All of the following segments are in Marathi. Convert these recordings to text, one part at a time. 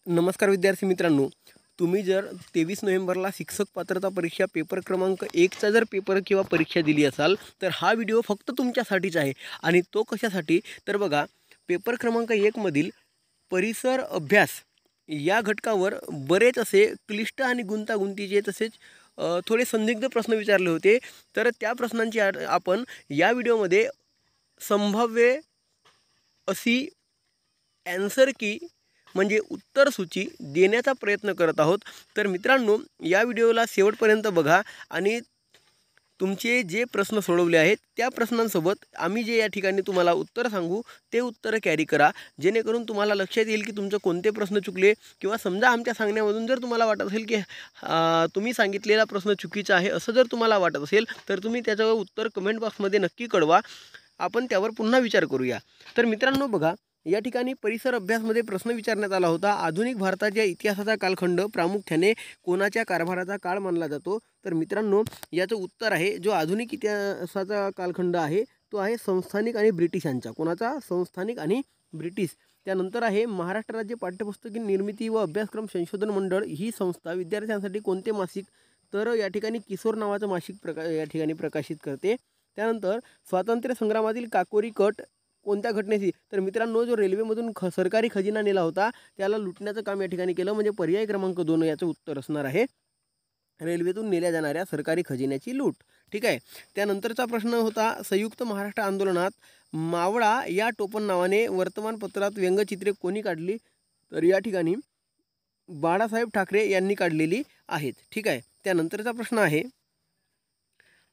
नमस्कार विद्यार्थी मित्रांनो, तुम्ही जर 23 नोव्हेंबरला शिक्षक पात्रता परीक्षा पेपर क्रमांक 1चा जर पेपर किंवा परीक्षा दिली असाल तर हा व्हिडिओ फक्त तुमच्यासाठीच आहे. आणि तो कशासाठी तर बघा, पेपर क्रमांक 1 मधील परिसर अभ्यास या घटकावर बरेच असे क्लिष्ट आणि गुंतागुंतीचे तसेच थोडे संदिग्ध प्रश्न विचारले होते. तर त्या प्रश्नांची आपण या व्हिडिओमध्ये संभाव्य अशी ॲन्सर की म्हणजे उत्तर सूची देण्याचा प्रयत्न करत आहोत. तर मित्रांनो, या व्हिडिओला शेवटपर्यंत बघा आणि तुमचे जे प्रश्न सोडवले आहेत त्या प्रश्नांसोबत आम्ही जे या ठिकाणी तुम्हाला उत्तर सांगू ते उत्तर कॅरी करा, जेणेकरून तुम्हाला लक्षात येईल की तुमचे कोणते प्रश्न चुकले. किंवा समजा आमच्या सांगण्यामधून जर तुम्हाला वाटत असेल की तुम्ही सांगितलेला प्रश्न चुकीचा आहे असं जर तुम्हाला वाटत असेल तर तुम्ही त्याच्यावर उत्तर कमेंट बॉक्समध्ये नक्की कळवा, आपण त्यावर पुन्हा विचार करूया. तर मित्रांनो बघा, या ठिकाणी परिसर अभ्यासमध्ये प्रश्न विचारण्यात आला होता, आधुनिक भारताच्या इतिहासाचा कालखंड प्रामुख्याने कोणाच्या कारभाराचा काळ मानला जातो. तर मित्रांनो, याचं उत्तर आहे, जो आधुनिक इतिहासाचा कालखंड आहे तो आहे संस्थानिक आणि ब्रिटिशांचा. कोणाचा? संस्थानिक आणि ब्रिटिश. त्यानंतर आहे महाराष्ट्र राज्य पाठ्यपुस्तकी निर्मिती व अभ्यासक्रम संशोधन मंडळ ही संस्था विद्यार्थ्यांसाठी कोणते मासिक? तर या ठिकाणी किशोर नावाचं मासिक या ठिकाणी प्रकाशित करते. त्यानंतर स्वातंत्र्य संग्रामातील काकोरी कट कोणत्या घटनेची? तर मित्रांनो, जो रेल्वेमधून सरकारी खजिना नेला होता त्याला लुटण्याचं काम या ठिकाणी केलं, म्हणजे पर्याय क्रमांक 2 याचं उत्तर असणार आहे रेल्वेतून नेल्या जाणाऱ्या सरकारी खजिन्याची लूट. ठीक आहे. त्यानंतरचा प्रश्न होता, संयुक्त महाराष्ट्र आंदोलनात मावळा या टोपण नावाने वर्तमानपत्रात व्यंगचित्रे कोणी काढली? तर या ठिकाणी बाळासाहेब ठाकरे यांनी काढलेली आहेत. ठीक आहे. त्यानंतरचा प्रश्न आहे,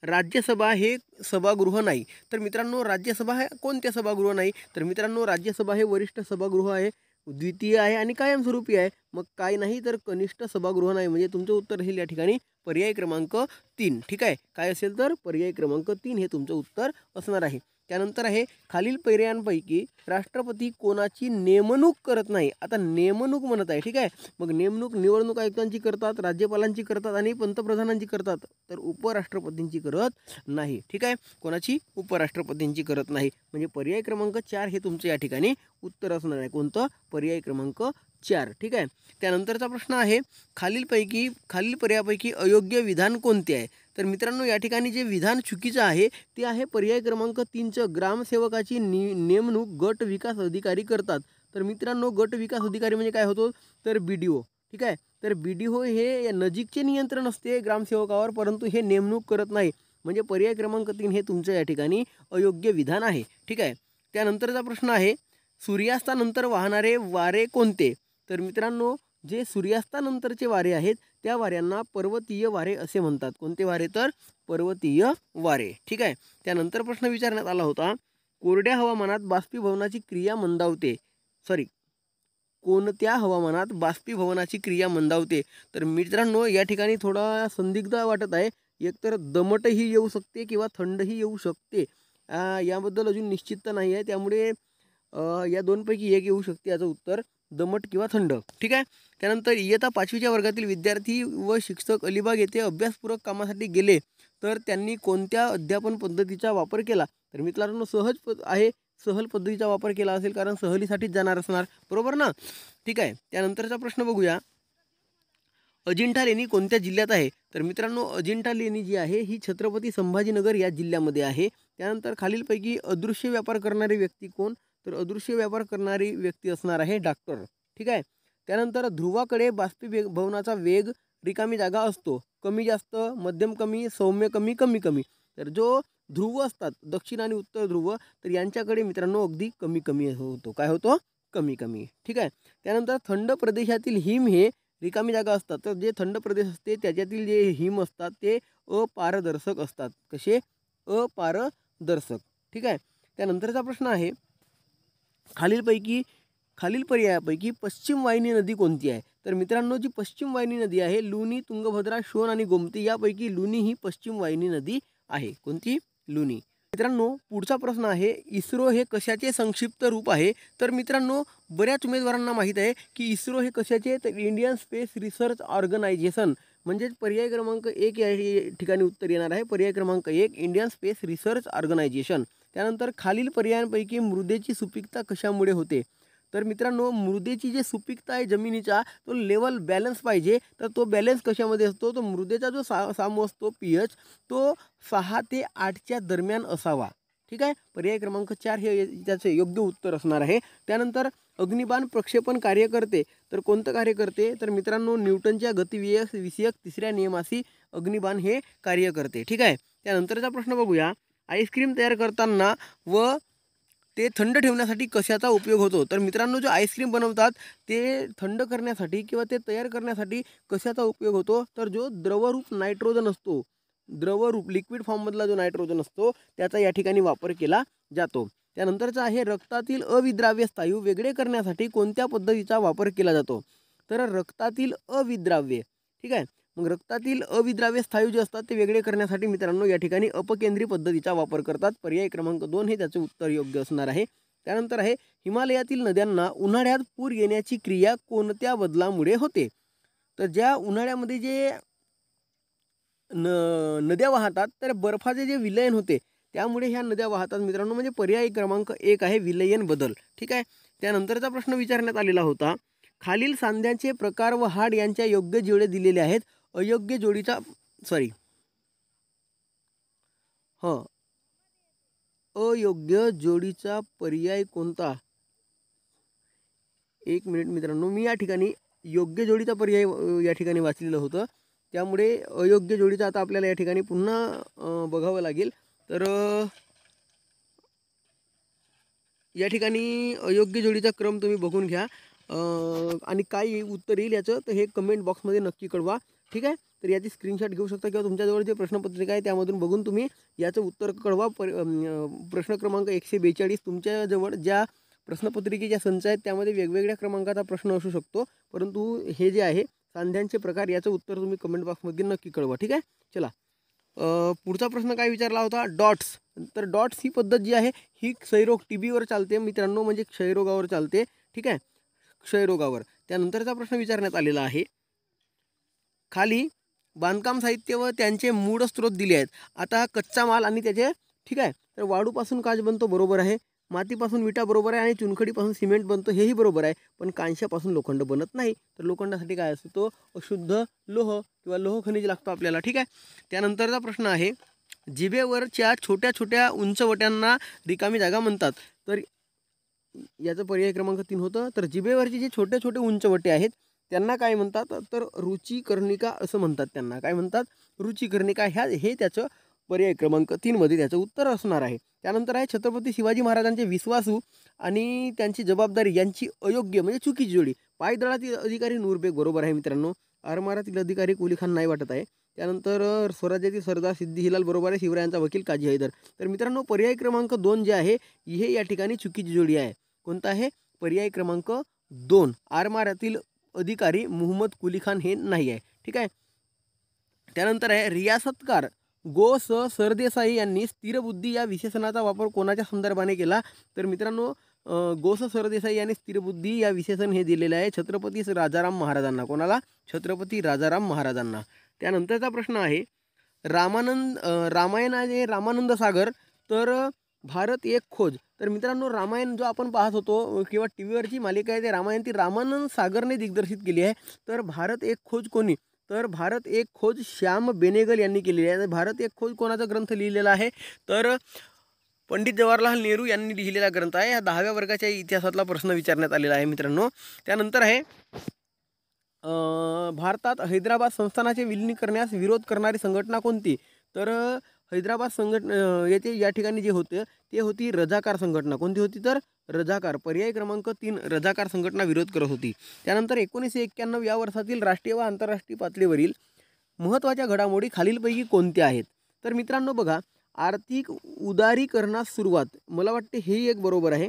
राज्यसभा हे सभागृह नाही. तर मित्रांनो, राज्यसभा हे कोणते सभागृह नाही? तर मित्रांनो, राज्यसभा हे वरिष्ठ सभागृह आहे, द्वितीय आहे आणि कायमस्वरूपी आहे. मग काय नाही तर कनिष्ठ सभागृह नाही, म्हणजे तुमचं उत्तर राहील या ठिकाणी पर्याय क्रमांक 3. ठीक आहे. काय असेल तर पर्याय क्रमांक 3 हे तुमचं उत्तर असणार आहे. त्यानंतर आहे, खालील पर्यायांपैकी राष्ट्रपती कोणाची नेमणूक करत नाही? आता नेमणूक म्हणत आहे. ठीक आहे. मग नेमणूक निवडणूक आयुक्तांची करतात, राज्यपालांची करतात आणि पंतप्रधानांची करतात. तर उपराष्ट्रपतींची करत नाही. ठीक आहे. कोणाची? उपराष्ट्रपतींची करत नाही, म्हणजे पर्याय क्रमांक 4 हे तुमचं या ठिकाणी उत्तर असणार आहे. कोणतं? पर्याय क्रमांक 4. ठीक आहे. त्यानंतरचा प्रश्न आहे, खालील पर्यायापैकी अयोग्य विधान कोणते आहे? तर मित्रांनो, या ठिकाणी जे विधान चुकीचं आहे ते आहे पर्याय क्रमांक 3चं, ग्रामसेवकाची नेमणूक गट विकास अधिकारी करतात. तर मित्रांनो, गट विकास अधिकारी म्हणजे काय होतो? तर BDO. ठीक आहे. तर BDO हे नजीकचे नियंत्रण असते ग्रामसेवकावर, परंतु हे नेमणूक करत नाही, म्हणजे पर्याय क्रमांक 3 हे तुमचं या ठिकाणी अयोग्य विधान आहे. ठीक आहे. त्यानंतरचा प्रश्न आहे, सूर्यास्तानंतर वाहणारे वारे कोणते? तर मित्रांनो, जे सूर्यास्तानंतरचे वारे आहेत त्या वाऱ्यांना पर्वतीय वारे असे म्हणतात. कोणते वारे? तर पर्वतीय वारे. ठीक आहे. त्यानंतर प्रश्न विचारण्यात आला होता, कोरड्या हवामानात बाष्पीभवनाची क्रिया मंदावते. कोणत्या हवामानात बाष्पीभवनाची क्रिया मंदावते? तर मित्रांनो, या ठिकाणी थोडा संदिग्ध वाटत आहे. एकतर दमटही येऊ शकते किंवा थंडही येऊ शकते. याबद्दल अजून निश्चित तर नाही आहे, त्यामुळे या दोनपैकी एक येऊ शकते याचं उत्तर, दमट किंवा थंड. ठीक आहे. त्यानंतर इयत्ता 5वीच्या वर्गातील विद्यार्थी व शिक्षक अलिबाग येथे अभ्यासपूरक कामासाठी गेले तर त्यांनी कोणत्या अध्यापन पद्धतीचा वापर केला? तर मित्रांनो, सहल पद्धतीचा वापर केला असेल, कारण सहलीसाठीच जाणार असणार, बरोबर ना? ठीक आहे. त्यानंतरचा प्रश्न बघूया, अजिंठा लेणी कोणत्या जिल्ह्यात आहे? तर मित्रांनो, अजिंठा लेणी जी आहे ही छत्रपती संभाजीनगर या जिल्ह्यामध्ये आहे. त्यानंतर खालीलपैकी अदृश्य व्यापार करणारी व्यक्ती कोण? तर अदृश्य व्यापार करणारी व्यक्ती असणार आहे डॉक्टर. ठीक आहे. त्यानंतर ध्रुवाकडे बाष्पीभवनाचा वेग रिकामी जागा असतो, कमी जास्त, मध्यम कमी, सौम्य कमी, कमी कमी. तर जो ध्रुव असतात, दक्षिण आणि उत्तर ध्रुव, तर यांच्याकडे मित्रांनो अगदी कमी कमी होतो. काय होतो? कमी कमी. ठीक आहे. त्यानंतर थंड प्रदेशातील हिम हे रिकामी जागा असतात. तर जे थंड प्रदेश असते त्याच्यातील जे हिम असतात ते अपारदर्शक असतात. कसे? अपारदर्शक. ठीक आहे. त्यानंतरचा प्रश्न आहे, खालील पर्यायापैकी पश्चिम वाहिनी नदी कोणती आहे? तर मित्रांनो, जी पश्चिम वाहिनी नदी आहे, लुनी, तुंगभद्रा, शोण आणि गोमती यापैकी लुनी ही पश्चिम वाहिनी नदी आहे. कोणती? लुनी. मित्रांनो, पुढचा प्रश्न आहे, इस्रो हे कशाचे संक्षिप्त रूप आहे? तर मित्रांनो, बऱ्याच उमेदवारांना माहीत आहे की इस्रो हे कशाचे? तर इंडियन स्पेस रिसर्च ऑर्गनायझेशन, म्हणजेच पर्याय क्रमांक 1 या ठिकाणी उत्तर येणार आहे. पर्याय क्रमांक 1 इंडियन स्पेस रिसर्च ऑर्गनायझेशन. त्यानंतर खालील पर्यायांपैकी मृदेची सुपीकता कशामुळे होते? तर मित्रांनो, मृदेची जी सुपीकता आहे जमिनीचा, तो लेवल बॅलन्स पाहिजे. तर तो बॅलन्स कशामध्ये असतो, तो मृदेचा जो सामो असतो pH, तो 6 ते 8च्या दरम्यान असावा. ठीक आहे. पर्याय क्रमांक 4 हे त्याचे योग्य उत्तर असणार आहे. त्यानंतर अग्निबाण प्रक्षेपण कार्य करते. तर कोणतं कार्य करते, तर मित्रांनो, न्यूटनच्या विषयक 3ऱ्या नियमाशी अग्निबाण हे कार्य करते. ठीक आहे. त्यानंतरचा प्रश्न बघूया. आईस्क्रीम तयार करताना व ते थंड ठेवण्यासाठी कशाचा उपयोग होतो. तर मित्रांनो, जो आईस्क्रीम बनवतात ते थंड करण्यासाठी किंवा ते तयार करण्यासाठी कशाचा उपयोग होतो, तर जो द्रवरूप नायट्रोजन असतो, द्रवरूप लिक्विड फॉर्ममधला जो नायट्रोजन असतो त्याचा या ठिकाणी वापर केला जातो. त्यानंतरचा आहे रक्तातील अविद्राव्य स्नायू वेगळे करण्यासाठी कोणत्या पद्धतीचा वापर केला जातो. तर रक्तातील अविद्राव्य, ठीक आहे, मग रक्तातील अविद्राव्य स्नायू जे असतात ते वेगळे करण्यासाठी मित्रांनो या ठिकाणी अपकेंद्री पद्धतीचा वापर करतात. पर्याय क्रमांक 2 हे त्याचे उत्तर योग्य असणार आहे. त्यानंतर आहे हिमालयातील नद्यांना उन्हाळ्यात पूर येण्याची क्रिया कोणत्या बदलामुळे होते. तर ज्या उन्हाळ्यामध्ये जे नद्या वाहतात तर बर्फाचे जे विलयन होते त्यामुळे ह्या नद्या वाहतात मित्रांनो. म्हणजे पर्याय क्रमांक 1 आहे विलयन बदल. ठीक आहे. त्यानंतरचा प्रश्न विचारण्यात आलेला होता, खालील सांध्यांचे प्रकार व हाड यांच्या योग्य जोडे दिलेले आहेत. अयोग्य जोडीचा अयोग्य जोडीचा पर्याय कोणता. एक मिनिट मित्रांनो, मी या ठिकाणी योग्य जोडीचा पर्याय या ठिकाणी वाचलेलं होतं, त्यामुळे अयोग्य जोडीचा आता आपल्याला या ठिकाणी पुन्हा बघावं लागेल. तर या ठिकाणी अयोग्य जोडीचा क्रम तुम्ही बघून घ्या आणि काय उत्तर येईल याचं तर हे कमेंट बॉक्समध्ये नक्की कळवा. ठीक आहे. तर याची स्क्रीनशॉट घेऊ शकता किंवा तुमच्याजवळ जे प्रश्नपत्रिका आहे त्यामधून बघून तुम्ही याचं उत्तर कळवा. प्रश्न क्रमांक 142 तुमच्याजवळ ज्या प्रश्नपत्रिकेच्या संच आहेत त्यामध्ये वेगवेगळ्या क्रमांकाचा प्रश्न असू शकतो, परंतु हे जे आहे सांध्यांचे प्रकार याचं उत्तर तुम्ही कमेंट बॉक्समध्ये नक्की कळवा. ठीक आहे. चला, पुढचा प्रश्न काय विचारला होता, डॉट्स. तर डॉट्स ही पद्धत जी आहे ही क्षयरोग टीबीवर चालते मित्रांनो, म्हणजे क्षयरोगावर चालते. ठीक आहे, क्षयरोगावर. त्यानंतरचा प्रश्न विचारण्यात आलेला आहे, खाली बांधकाम साहित्य व त्यांचे मूळ स्रोत दिले आहेत. आता कच्चा माल आणि त्याचे, ठीक आहे, तर वाळूपासून काच बनतो, बरोबर आहे. मातीपासून विटा, बरोबर आहे. आणि चुनखडीपासून सिमेंट बनतो, हेही बरोबर आहे. पण कांशापासून लोखंड बनत नाही. तर लोखंडासाठी काय असतो, अशुद्ध लोह किंवा लोह खनिज लागतो आपल्याला. ठीक आहे. त्यानंतरचा प्रश्न आहे, जिभेवरच्या छोट्या छोट्या उंचवट्यांना रिकामी जागा म्हणतात. तर याचं पर्याय क्रमांक 3 होतं. तर जिभेवरचे जे छोटे छोटे उंचवटे आहेत त्यांना काय म्हणतात, तर रुचिकर्णिका असं म्हणतात. त्यांना काय म्हणतात, रुचिकर्णिका. हे त्याचं पर्याय क्रमांक 3 मध्ये त्याचं उत्तर असणार आहे. त्यानंतर आहे छत्रपती शिवाजी महाराजांचे विश्वासू आणि त्यांची जबाबदारी यांची अयोग्य म्हणजे चुकीची जोडी. पायदळातील अधिकारी नूरबेग, बरोबर आहे मित्रांनो. आरमारातील अधिकारी कुलीखान नाही वाटत आहे. त्यानंतर स्वराज्यातील सरदार सिद्दी हिलाल, बरोबर आहे. शिवरायांचा वकील काजी हैदर. तर मित्रांनो पर्याय क्रमांक 2 जे आहे हे या ठिकाणी चुकीची जोडी आहे. कोणता आहे, पर्याय क्रमांक 2 आरमारातील अधिकारी मुहम्मद कुलीखान हे नाही आहे. ठीक आहे. त्यानंतर आहे रियासतकार गो स सरदेसाई यांनी स्थिरबुद्धी या विशेषणाचा वापर कोणाच्या संदर्भाने केला. तर मित्रांनो गो स सरदेसाई यांनी स्थिरबुद्धी या विशेषण हे दिलेलं आहे छत्रपती राजाराम महाराजांना. कोणाला, छत्रपती राजाराम महाराजांना. त्यानंतरचा प्रश्न आहे, रामायण आहे रामानंद सागर. तर भारत एक खोज. तर मित्रांनो रामायण जो आपण पाहत होतो किंवा टी व्हीवरची मालिका आहे ते रामायण ती रामानंद सागरने दिग्दर्शित केली आहे. तर भारत एक खोज कोणी, तर भारत एक खोज श्याम बेनेगल यांनी केलेली आहे. भारत एक खोज कोणाचा ग्रंथ लिहिलेला आहे, तर पंडित जवाहरलाल नेहरू यांनी लिहिलेला ग्रंथ आहे. हा 10व्या वर्गाच्या इतिहासातला प्रश्न विचारण्यात आलेला आहे मित्रांनो. त्यानंतर आहे भारतात हैदराबाद संस्थानाचे विलीन करण्यास विरोध करणारी संघटना कोणती. तर हैदराबाद येथे या ठिकाणी जे होते ते होती रजाकार संघटना. कोणती होती, तर रजाकार. पर्याय क्रमांक 3 रजाकार संघटना विरोध करत होती. त्यानंतर 1991 या वर्षातील राष्ट्रीय व आंतरराष्ट्रीय पातळीवरील महत्त्वाच्या घडामोडी खालीलपैकी कोणत्या आहेत. तर मित्रांनो बघा, आर्थिक उदारीकरणास सुरुवात, मला वाटते हे एक बरोबर आहे.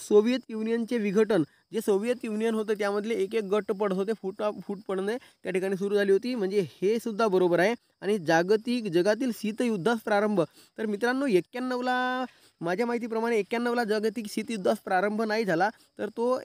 सोव्हिएत युनियनचे विघटन, जे सोव्हिएत युनियन होतं त्यामधले एक एक गट पडत होते, फूट पडणे त्या ठिकाणी सुरू झाली होती, म्हणजे हे सुद्धा बरोबर आहे. आणि जगातील शीतयुद्धास प्रारंभ. तर मित्रांनो 91ला माझ्या माहितीप्रमाणे 91ला जागतिक शीतयुद्धास प्रारंभ नाही झाला, तर तो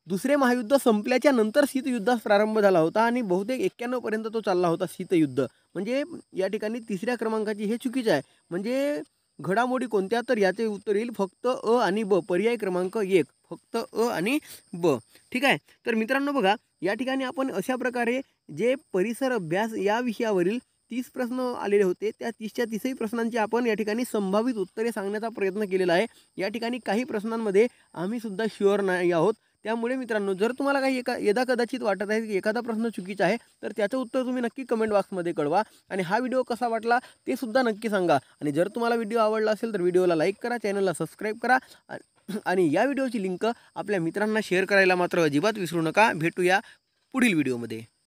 दुसरे महायुद्ध संपल्याच्या नंतर शीतयुद्धास प्रारंभ झाला होता आणि बहुतेक 91 पर्यंत तो चालला होता शीतयुद्ध. म्हणजे या ठिकाणी 3ऱ्या क्रमांकाची हे चुकीचं आहे. म्हणजे घडामोडी कोणत्या, तर याचे उत्तर येईल फक्त अ आणि ब, पर्याय क्रमांक 1, फक्त अ आणि ब. ठीक आहे. तर मित्रांनो बघा, या ठिकाणी आपण अशा प्रकारे जे परिसर अभ्यास या विषयावरील 30 प्रश्न आलेले होते, त्या 30च्या 30ही प्रश्नांची आपण या ठिकाणी संभावित उत्तरे सांगण्याचा प्रयत्न केलेला आहे. या ठिकाणी काही प्रश्नांमध्ये आम्ही सुद्धा शुअर नाही आहोत. त्यामुळे मित्रांनो, जर तुम्हाला काही यदाकदाचित वाटत आहे की एखादा प्रश्न चुकीचा आहे, तर त्याचं उत्तर तुम्ही नक्की कमेंट बॉक्समध्ये कळवा आणि हा व्हिडिओ कसा वाटला ते सुद्धा नक्की सांगा. आणि जर तुम्हाला व्हिडिओ आवडला असेल तर व्हिडिओला लाईक करा, चॅनलला सबस्क्राईब करा आणि या व्हिडिओची लिंक आपल्या मित्रांना शेअर करायला मात्र अजिबात विसरू नका. भेटूया पुढील व्हिडिओमध्ये.